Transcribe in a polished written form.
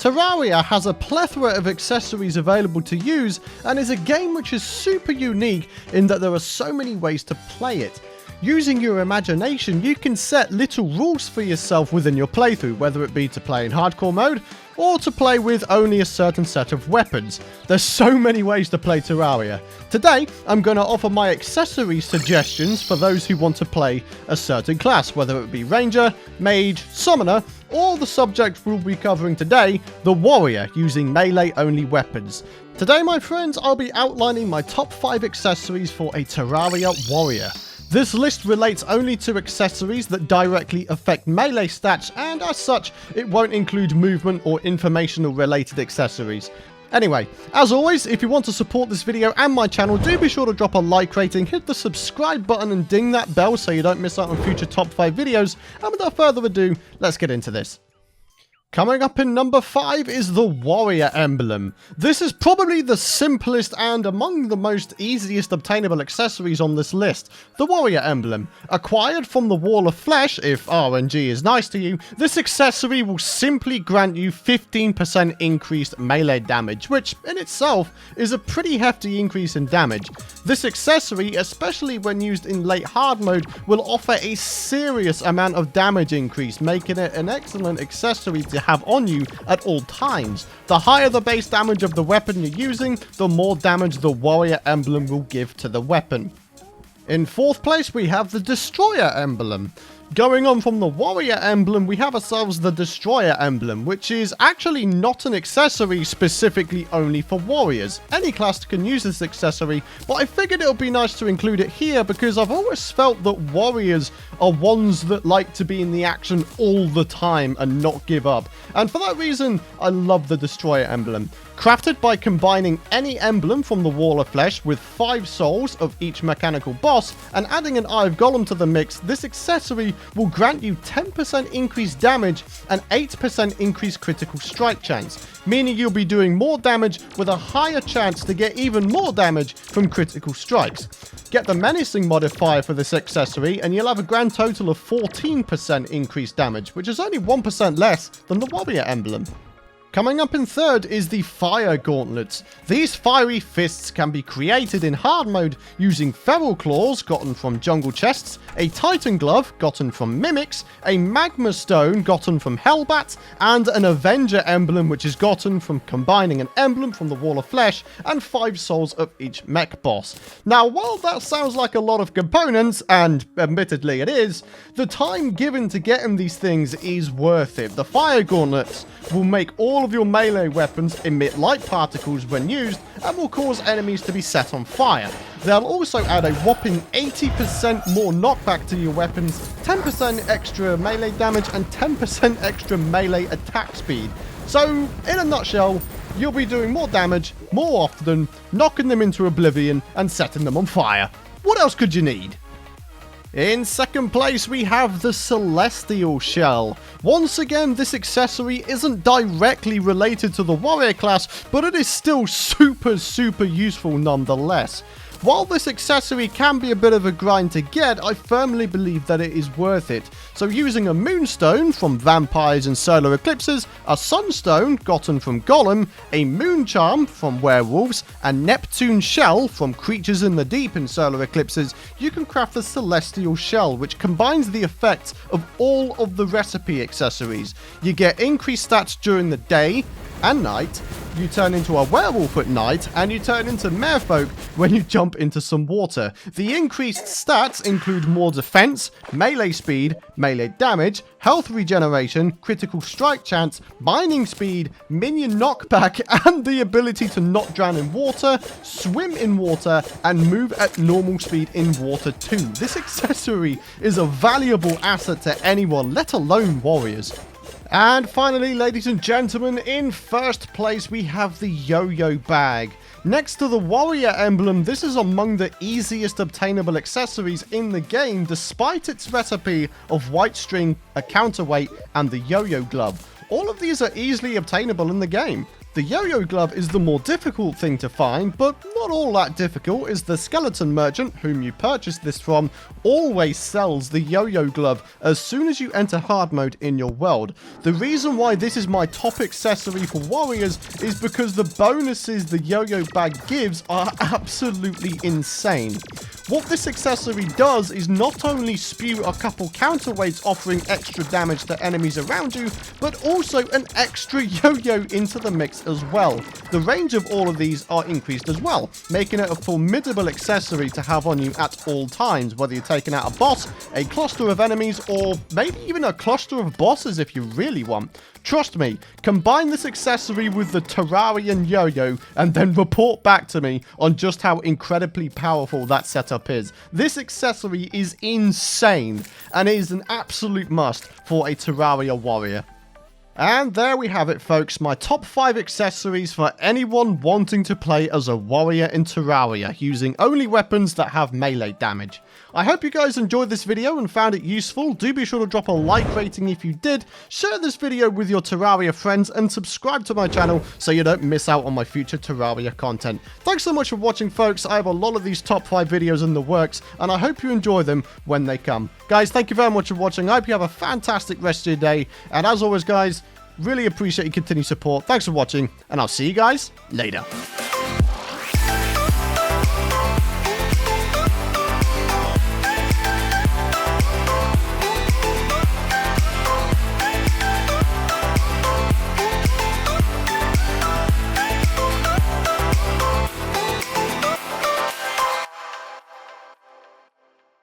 Terraria has a plethora of accessories available to use and is a game which is super unique in that there are so many ways to play it. Using your imagination, you can set little rules for yourself within your playthrough, whether it be to play in hardcore mode or to play with only a certain set of weapons. There's so many ways to play Terraria. Today, I'm going to offer my accessory suggestions for those who want to play a certain class, whether it be Ranger, Mage, Summoner, or the subject we'll be covering today, the Warrior, using melee-only weapons. Today, my friends, I'll be outlining my top 5 accessories for a Terraria Warrior. This list relates only to accessories that directly affect melee stats, and as such, it won't include movement or informational related accessories. Anyway, as always, if you want to support this video and my channel, do be sure to drop a like rating, hit the subscribe button and ding that bell so you don't miss out on future top 5 videos, and without further ado, let's get into this. Coming up in number 5 is the Warrior Emblem. This is probably the simplest and among the most easiest obtainable accessories on this list. The Warrior Emblem. Acquired from the Wall of Flesh, if RNG is nice to you, this accessory will simply grant you 15% increased melee damage, which in itself is a pretty hefty increase in damage. This accessory, especially when used in late hard mode, will offer a serious amount of damage increase, making it an excellent accessory to have on you at all times. The higher the base damage of the weapon you're using, the more damage the Warrior Emblem will give to the weapon. In 4th place, we have the Destroyer Emblem. Going on from the Warrior Emblem, we have ourselves the Destroyer Emblem, which is actually not an accessory specifically only for warriors. Any class can use this accessory, but I figured it would be nice to include it here because I've always felt that warriors are ones that like to be in the action all the time and not give up. And for that reason, I love the Destroyer Emblem. Crafted by combining any emblem from the Wall of Flesh with 5 souls of each mechanical boss and adding an Eye of Golem to the mix, this accessory will grant you 10% increased damage and 8% increased critical strike chance, meaning you'll be doing more damage with a higher chance to get even more damage from critical strikes. Get the menacing modifier for this accessory and you'll have a grand total of 14% increased damage, which is only 1% less than the Warrior Emblem. Coming up in 3rd is the Fire Gauntlets. These fiery fists can be created in hard mode using feral claws gotten from jungle chests, a Titan glove gotten from mimics, a magma stone gotten from hellbats, and an Avenger emblem which is gotten from combining an emblem from the Wall of Flesh and 5 souls of each mech boss. Now, while that sounds like a lot of components, and admittedly it is, the time given to getting these things is worth it. The Fire Gauntlets will make all of your melee weapons emit light particles when used and will cause enemies to be set on fire. They'll also add a whopping 80% more knockback to your weapons, 10% extra melee damage and 10% extra melee attack speed. So, in a nutshell, you'll be doing more damage, more often, knocking them into oblivion and setting them on fire. What else could you need? In 2nd place, we have the Celestial Shell. Once again, this accessory isn't directly related to the warrior class, but it is still super useful nonetheless. While this accessory can be a bit of a grind to get, I firmly believe that it is worth it. So using a Moonstone from vampires and solar eclipses, a Sunstone gotten from Golem, a Moon Charm from werewolves, and Neptune Shell from creatures in the deep in solar eclipses, you can craft the Celestial Shell, which combines the effects of all of the recipe accessories. You get increased stats during the day and night, you turn into a werewolf at night, and you turn into merfolk when you jump into some water. The increased stats include more defense, melee speed, melee damage, health regeneration, critical strike chance, mining speed, minion knockback, and the ability to not drown in water, swim in water, and move at normal speed in water too. This accessory is a valuable asset to anyone, let alone warriors. And finally, ladies and gentlemen, in 1st place we have the Yoyo Bag. Next to the Warrior Emblem, this is among the easiest obtainable accessories in the game, despite its recipe of white string, a counterweight, and the Yo-Yo Glove. All of these are easily obtainable in the game. The Yo-Yo glove is the more difficult thing to find, but not all that difficult, as the skeleton merchant, whom you purchased this from, always sells the Yo-Yo glove as soon as you enter hard mode in your world. The reason why this is my top accessory for warriors is because the bonuses the Yo-Yo Bag gives are absolutely insane. What this accessory does is not only spew a couple counterweights offering extra damage to enemies around you, but also an extra yo-yo into the mix as well. The range of all of these are increased as well, making it a formidable accessory to have on you at all times, whether you're taking out a boss, a cluster of enemies, or maybe even a cluster of bosses if you really want. Trust me, combine this accessory with the Terrarian Yo-Yo and then report back to me on just how incredibly powerful that setup is. This accessory is insane and is an absolute must for a Terraria Warrior. And there we have it, folks, my top 5 accessories for anyone wanting to play as a warrior in Terraria, using only weapons that have melee damage. I hope you guys enjoyed this video and found it useful. Do be sure to drop a like rating if you did, share this video with your Terraria friends, and subscribe to my channel so you don't miss out on my future Terraria content. Thanks so much for watching, folks. I have a lot of these top 5 videos in the works, and I hope you enjoy them when they come. Guys, thank you very much for watching. I hope you have a fantastic rest of your day, and as always, guys, really appreciate your continued support. Thanks for watching, and I'll see you guys later.